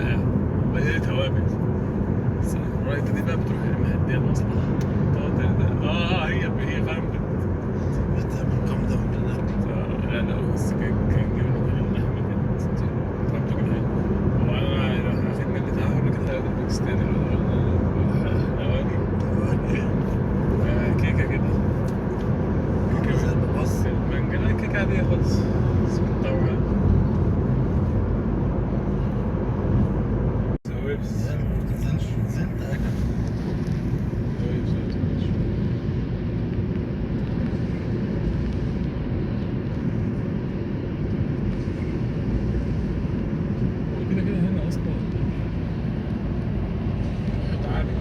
بقى مليانة توابل. الرايت دي بقى بتروح مهدية المصلحة. هي فاهم بتعمل كم دم بالله. لا بس كان جميل اللحمة كانت فهمته جميل. وأنا أخدنا اللي تعرف كده الباكستاني الحلواني كيكة كده. كيكة زي الباص المانجا. لا كيكة عادية خالص بس متطوعة. سويبس نزلت أكل. كده هنا اصلا تعالى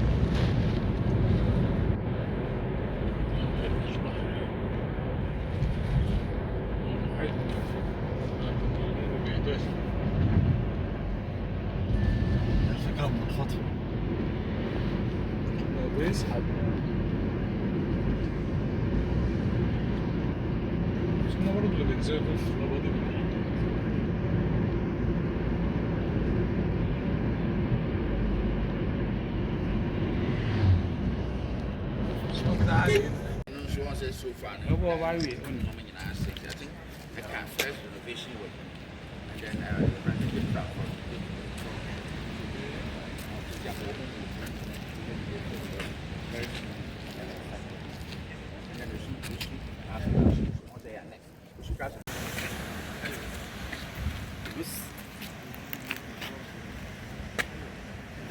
الفكرة منخفضة. بيسحب بس انا برضه اللي بينزلوا في الرباطي بالإيد. So far, هو بعيد I think the first renovation work, and then running the truck from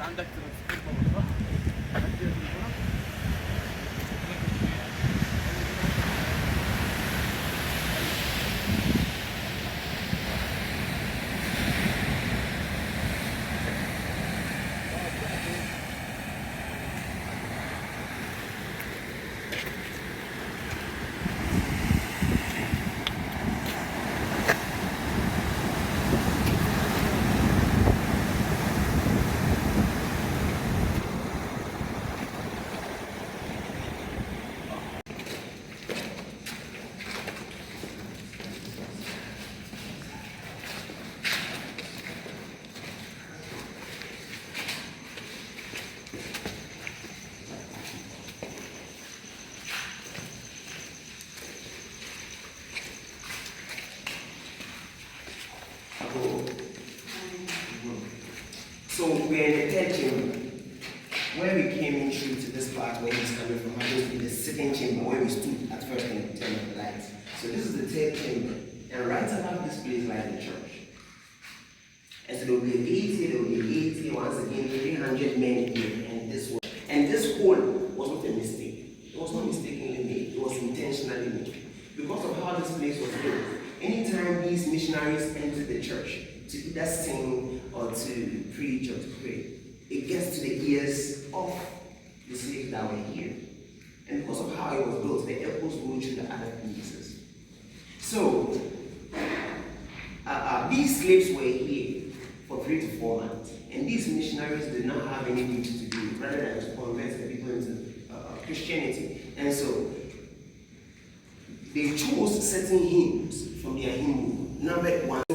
عندك So we're in the third chamber. Where we came in through to this part where he's coming from, happens to be the second chamber where we stood at first in the turn of the lights. So this is the third chamber. And right above this place lies the church. And so there will be 80, once again, 300 men here. And this hole was not a mistake. It was not mistakenly made. It was intentionally made. Because of how this place was built, anytime these missionaries entered the church to either sing or to preach or to pray, it gets to the ears of the slaves that were here. And because of how it was built, the echoes go through the other places. So, these slaves were here for 3 to 4 months. And these missionaries did not have anything to do rather than to convert the people into Christianity. And so, they chose certain hymns from their hymn book. Number 1. So,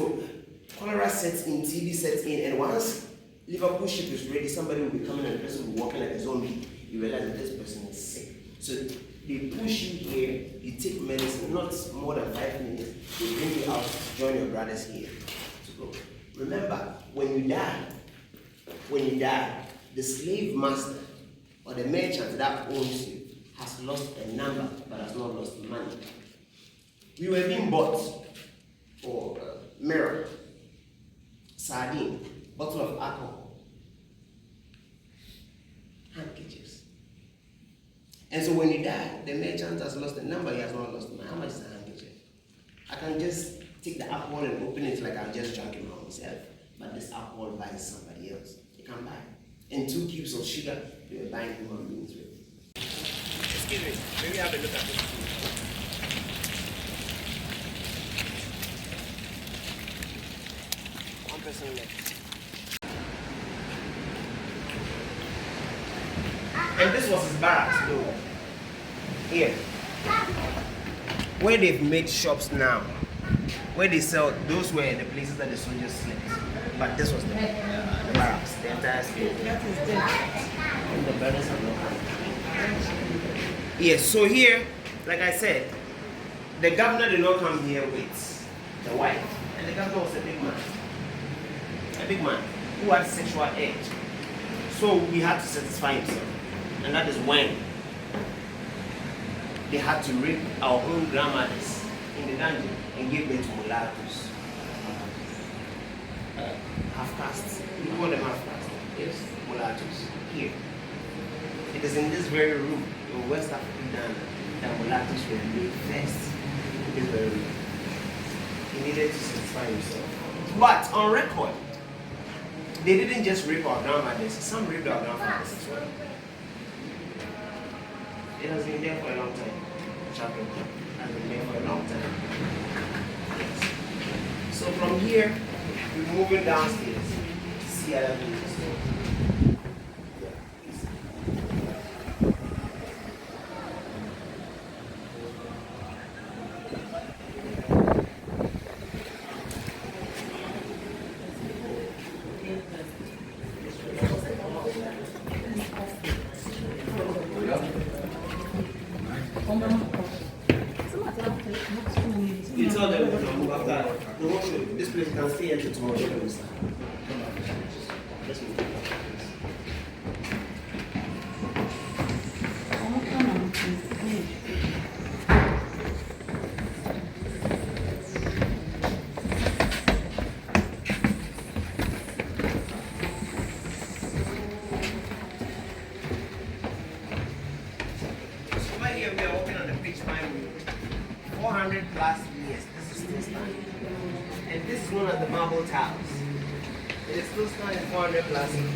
cholera sets in, TB sets in, and once Liverpool ship is ready, somebody will be coming and the person will be walking like a zombie. You realize that this person is sick. So they push you here, you take medicine, not more than 5 minutes, they bring you out to join your brothers here to go. Remember, when you die, the slave master or the merchant that owns you has lost a number but has not lost money. We were being bought for mirror, sardine, bottle of alcohol, handkerchiefs. And so when you die, the merchant has lost the number, he has not lost money. How much is a handkerchief? I can just take the alcohol and open it like I'm just drinking my own self. But this alcohol buys somebody else. You can buy. And 2 cubes of sugar, you're buying human beings with. Excuse me, maybe have a look at this. One person left. And this was his barracks though. Here. Where they've made shops now. Where they sell, those were the places that the soldiers slept. But this was the barracks. entire space. That is there. And the brothers have not come. Yes, so here, like I said, the governor did not come here with the wife. And the governor was a big man. A big man who had sexual urge. So we had to satisfy himself. And that is when they had to rape our own grandmothers in the dungeon and give them to mulattoes. Half castes. We call them half castes. Yes, mulattoes. Here. It is in this very room in West African Ghana that mulattoes were made first. In this very room. He needed to satisfy himself. But on record, they didn't just rape our grandmothers, some raped our grandfathers as well. It has been there for a long time. Chapel has been there for a long time. Yes. So from here, we're moving downstairs to see other things. You tell them to move after. No, this place can stay until tomorrow. Let's move. So right here we are walking on the pitch pine road. 400 plus years, this is still standing. And this is one of the marble towers. It is still standing 400 plus years.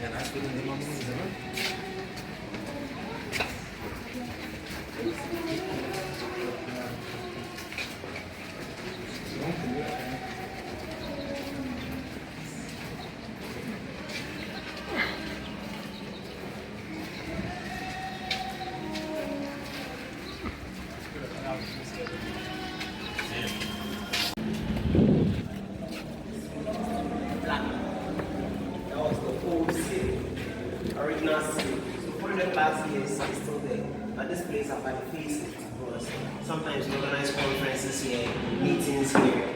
Yeah, that's within the mountains, isn't it? Black. That was the old city, original city. So 400 plus years it's still there. But this place I find faces because sometimes we organize conferences here, meetings here,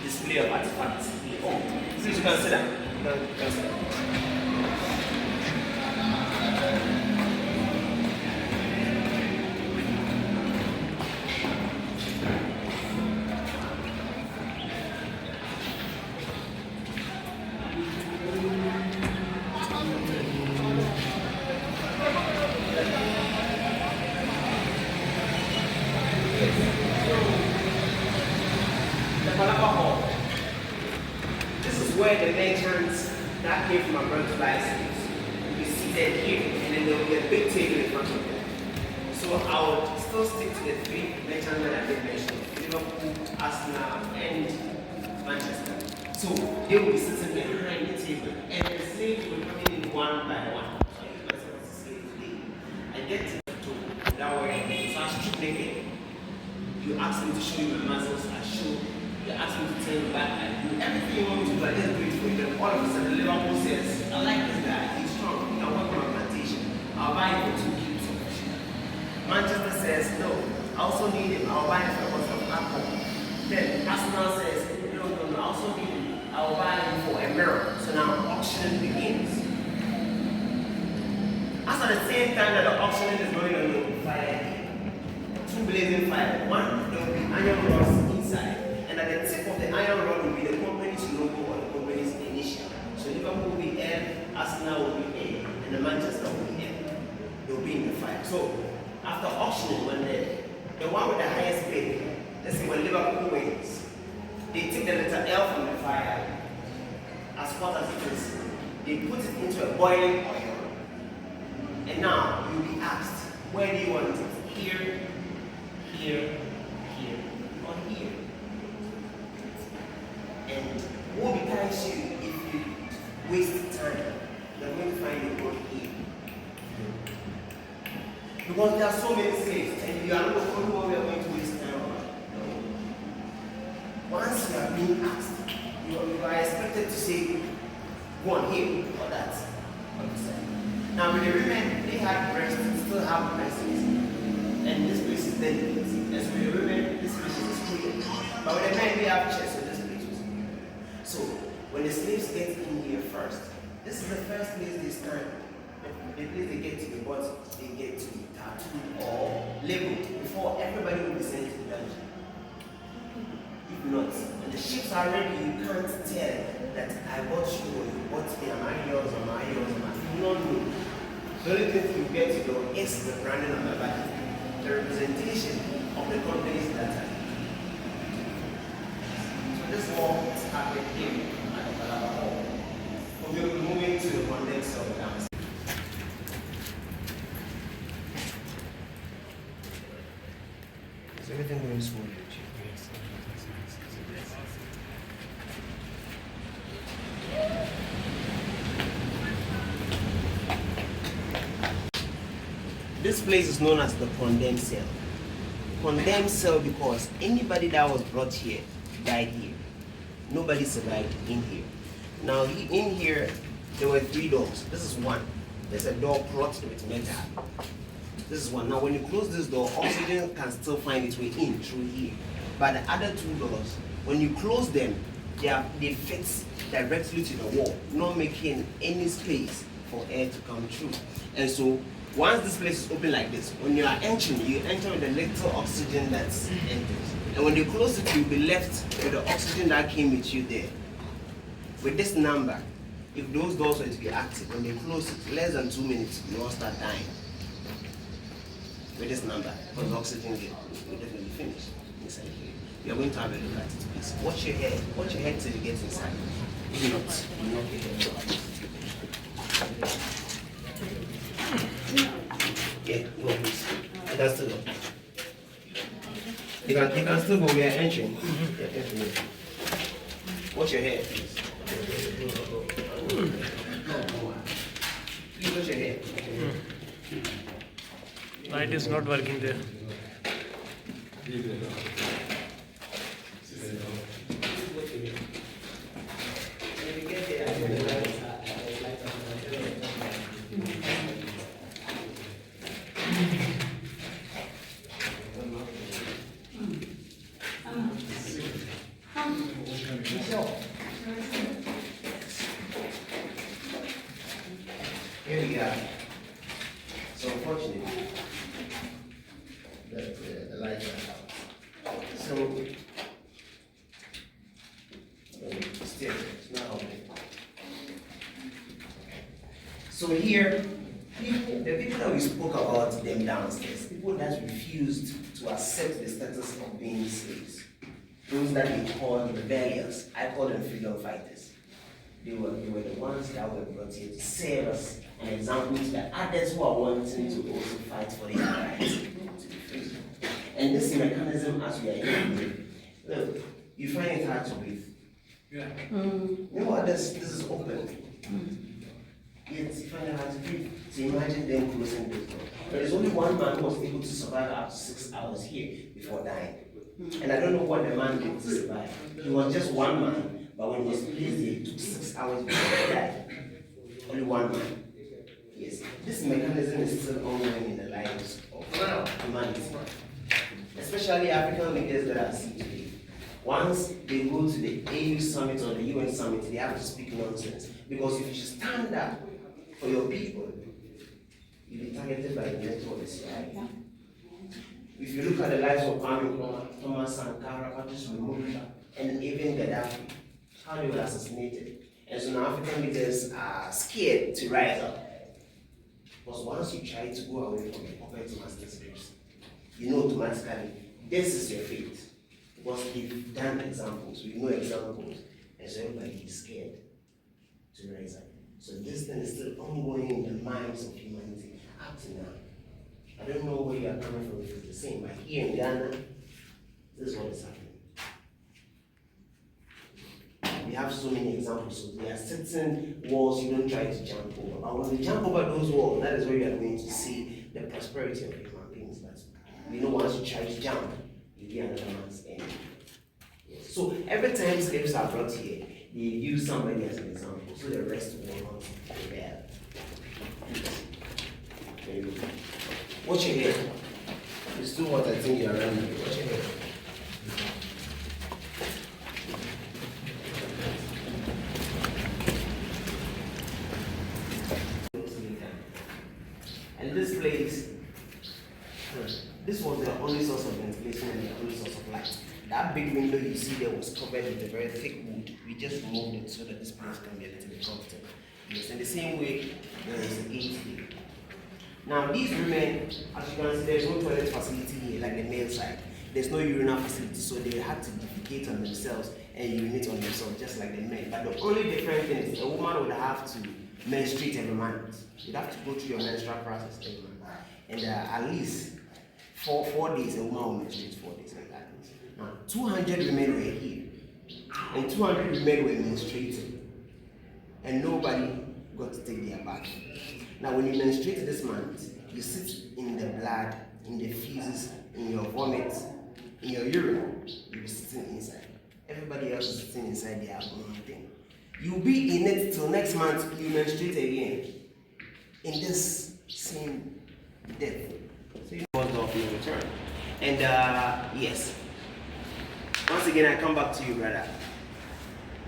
display of artifacts. Oh, so you can sit down. You can sit down. The Palapa Hall. This is where the merchants that came from abroad to buy slaves will be seated here, and then there will be a big table in front of them. So I would still stick to the three merchants that I did mention: Liverpool, Arsenal, and Manchester. So they will be sitting behind the table, and the slaves will be coming in one by one. So I use myself as a slave today. I get to that way, so I strip naked. You ask me to show you my muscles, I show. You ask me to turn back, I do everything you want me to do, I just do it for you. Then all of a sudden, Liverpool says, I like this guy, he's strong, he can work on my plantation. I'll buy him for 2 cubes of fish. Manchester says, no, I also need him, I'll buy him for a bottle of alcohol. Then Arsenal says, no, I also need him, I'll buy him for a mirror. So now auctioning begins. As at the same time that the auctioning is going on, there will be fire. 2 blazing fire. One, there will be iron rods inside. And at the tip of the iron rod will be the company's logo or the company's initial. So Liverpool will be L, Arsenal will be A, and the Manchester will be M. They'll be in the fire. So after auctioning, when the one with the highest bid, let's say when Liverpool wins, they take the letter L from the fire, as hot as it is, they put it into a boiling oil. And now you'll be asked, where do you want it? Here, here, here, or here. And what becomes you if you waste time? You're going to find your God here. Because there are so many slaves, and you are not the only one we are going to waste time on. No. Once you are being asked, you are expected to say, go on here or that. Now with the women, they had breasts, still have breasts, and this place is delicate. And so with the women, this place is clear. But with the men, they have chests, so this place was clear. So when the slaves get in here first, this is the first place they stand. The place they get to the bottom, they get to be tattooed or labeled before everybody will be sent to the dungeon. If not, when the ships are ready, you can't tell that I bought you or you bought me, am I yours, am I yours, am I? You don't know. The only thing you get to know is the branding on the back, the representation of the companies that are. So this war started here at the Palava Hall. We will be moving to the context of the dance. Is everything going smoothly? This place is known as the condemned cell. Condemned cell because anybody that was brought here died here. Nobody survived in here. Now in here, there were 3 doors. This is one. There's a door clogged with metal. This is one. Now when you close this door, oxygen can still find its way in through here. But the other 2 doors, when you close them, they fit directly to the wall, not making any space for air to come through. And so once this place is open like this, when you are entering, you enter with the little oxygen that's enters. And when you close it, you'll be left with the oxygen that came with you there. With this number, if those doors were to be active, when they close it, less than 2 minutes, you all start dying. With this number, because oxygen will definitely finish inside here. We are going to have a look at it, please. Watch your head till you get inside. If not, you knock your head out. Yeah, go please. You can still go. You can still go, we are entering. Yeah, definitely. Watch your head, please. No, come on. Please watch your head. Light is not working there. Here we go. So unfortunately, that the lights are out. So still, it's not open. So here, the people that we spoke about them downstairs, people that refused to accept the status of being slaves, those that we call rebellious, I call them freedom fighters. They were the ones that were brought here to serve as an example to the others who are wanting to also fight for their rights to be free. And this mechanism, as we are here, look, you find it hard to breathe. Yeah. You know what? This is open. Yes, you find it hard to breathe. So imagine them closing this door. There is only one man who was able to survive up to 6 hours here before dying. And I don't know what the man did to survive. He was just one man, but when he was placed here, it took 6 hours before he died. Only one man. Yes, this mechanism is still ongoing in the lives of humanity, especially African leaders that I see today. Once they go to the AU summit or the UN summit, they have to speak nonsense. Because if you stand up for your people, you'll be targeted by the NATO or the CIA. If you look at the lives of Kwame Nkrumah, Thomas Sankara, Patrice Lumumba, and even Gaddafi, how they were assassinated. And so now African leaders are scared to rise up. Because once you try to go away from the puppet master scripts, you know automatically this is your fate. Because they've done examples, we know examples, and so everybody is scared to rise up. So this thing is still ongoing in the minds of humanity up to now. I don't know where you are coming from if it's the same, but here in Ghana, this is what is happening. We we have so many examples. So there are certain walls you don't try to jump over. But when you jump over those walls, that is where you are going to see the prosperity of human beings. But you know, once you try to jump, you get another man's enemy. Yes. So every time slaves are brought here, they use somebody as an example, so the rest will not rebel. Watch your hair. It's too hot, I think you're around me. Watch your hair. And this place, this was the only source of ventilation and the only source of light. That big window you see there was covered with a very thick wood. We just removed it so that this place can be a little bit comfortable. Yes, in the same way, there is a gate here. Now these women, as you can see, there's no toilet facility here like the male side. There's no urinal facility, so they had to defecate on themselves and urinate on themselves just like the men. But the only different thing is a woman would have to menstruate every month. You'd have to go through your menstrual process every month. And at least 4 days, a woman will menstruate 4 days like that. Now, 200 women were here, and 200 women were menstruating, and nobody got to take their bath. Now, when you menstruate this month, you sit in the blood, in the feces, in your vomit, in your urine. You'll be sitting inside. Everybody else is sitting inside their own thing. You'll be in it till next month. You menstruate again in this same death. So you know what's off your return. And yes. Once again, I come back to you, brother.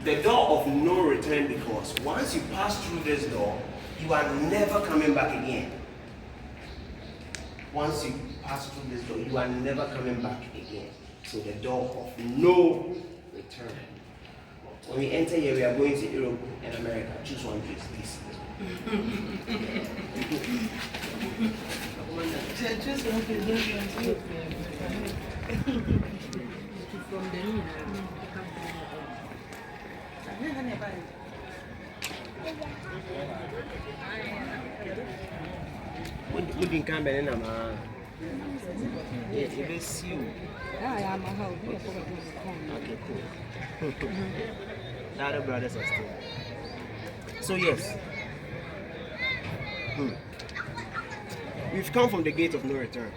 The door of no return, because once you pass through this door, you are never coming back again. Once you pass through this door, you are never coming back again. So the door of no return. When we enter here, we are going to Europe and America. Choose one place, please. Choose one place. From the room. What did come in? Yes, it is you. Okay, cool. The other brothers are still. So yes, we've come from the gate of no return,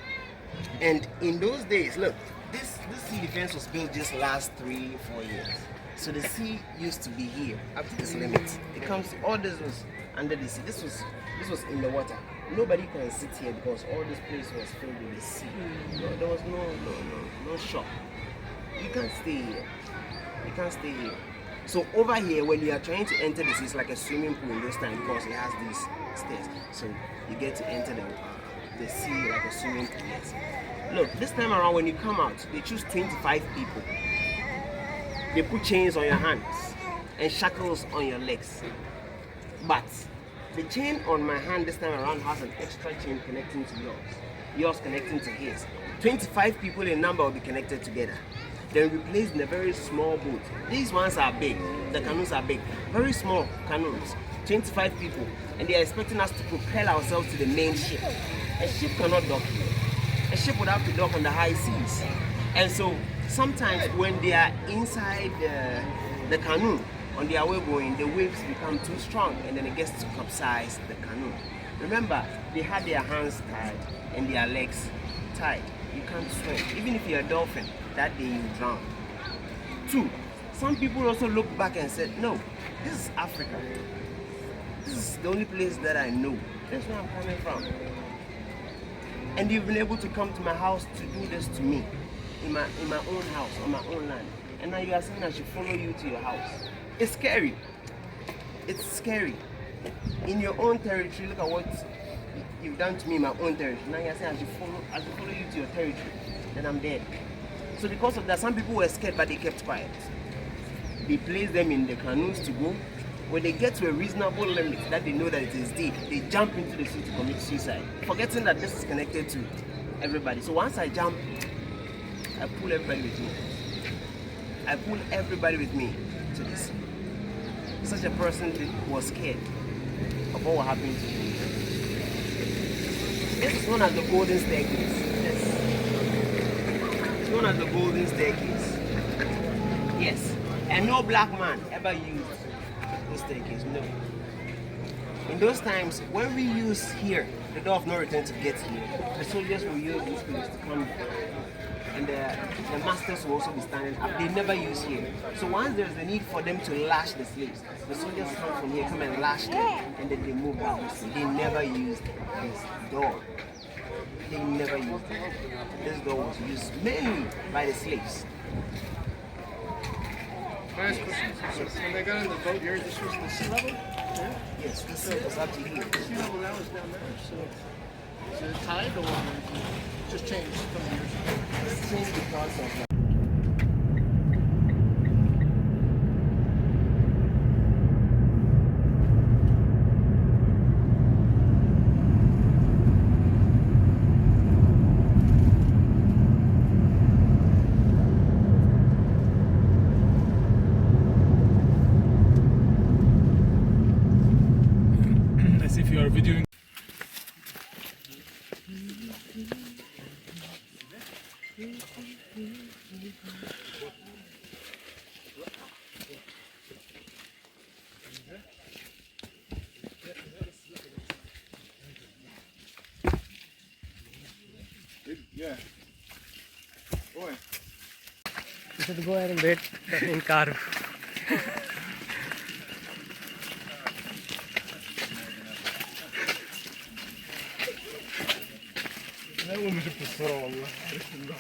and in those days, look, this sea defense was built just last 3-4 years. So the sea used to be here up to this limit. It comes, all this was under the sea. This was in the water. Nobody can sit here because all this place was filled with the sea. No, there was no shop. You can't stay here. You can't stay here. So over here, when you are trying to enter the sea, it's like a swimming pool in those times because it has these stairs. So you get to enter the sea like a swimming pool. Yes. Look, this time around when you come out, they choose 25 people. They put chains on your hands and shackles on your legs. But the chain on my hand this time around has an extra chain connecting to yours. Yours connecting to his. 25 people in number will be connected together. Then we placed in a very small boat. These ones are big. The canoes are big. Very small canoes. 25 people. And they are expecting us to propel ourselves to the main ship. A ship cannot dock here. A ship would have to dock on the high seas. And so sometimes when they are inside the canoe, on their way going, the waves become too strong and then it gets to capsize the canoe. Remember, they had their hands tied and their legs tied. You can't swim. Even if you're a dolphin, that day you drown. 2, some people also looked back and said, no, this is Africa. This is the only place that I know. That's where I'm coming from. And you've been able to come to my house to do this to me. In my own house, on my own land. And now you are saying I should follow you to your house. It's scary. It's scary. In your own territory, look at what you've done to me in my own territory. Now you're saying I should follow you to your territory. Then I'm dead. So because of that, some people were scared, but they kept quiet. They placed them in the canoes to go. When they get to a reasonable limit that they know that it is deep, they jump into the sea to commit suicide, forgetting that this is connected to everybody. So once I jump, I pull everybody with me. I pull everybody with me to the sea. Such a person was scared of what happened to him. This is known as the golden staircase. Yes. It's known as the golden staircase. Yes. And no black man ever used this staircase, no. In those times, when we use here, the door of no return to get here, the soldiers will use this place to come. And the masters will also be standing up. They never use here. So once there's a need for them to lash the slaves, the soldiers come from here, come and lash them, and then they move back this way. They never used this door. They never used it. This door was used mainly by the slaves. Last question. So when they got on the boat here, this was the sea level? Yeah? Yes, this was up to here. Sea level, that was down there. So is it tide or just changed a couple years ago? It's changed because of As if you are videoing. Yeah. Boy. You should go ahead and wait in car. انا اول ما شفت الصورة والله عرفت انه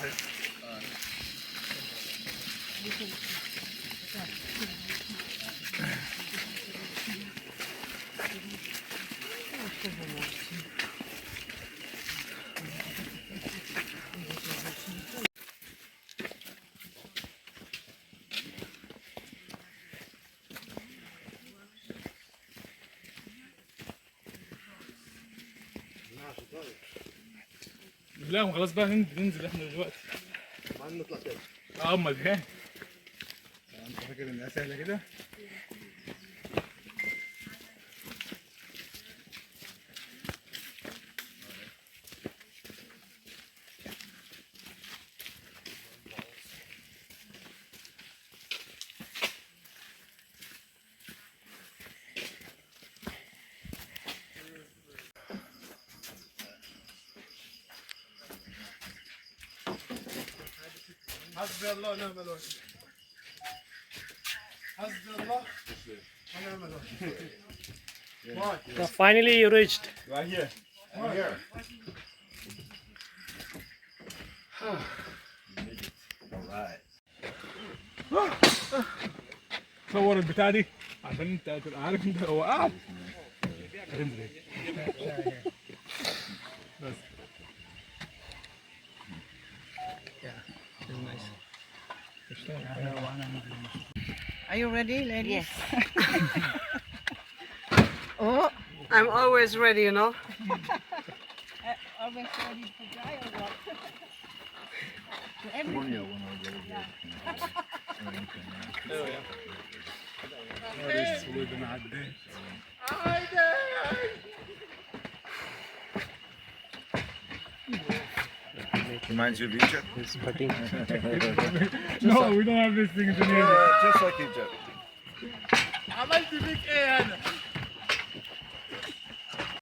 لا خلاص بقى ننزل احنا دلوقتي. بعدين نطلع تاني. امال فين؟ انت فاكر انها سهله كده؟ حسبي الله ونعم الوكيل. حسبي الله ونعم الوكيل. So finally you reached. Right here. Right here. Alright. صور البتاع دي عشان انت تبقى عارف انت هو قاعد. انزل بس. Are you ready, ladies? Yes. Oh, I'm always ready, you know. Always ready to die or what? Reminds you of Egypt? It's cutting. No, we don't have these things in here. Just like Egypt. عملت فيك ايه انا؟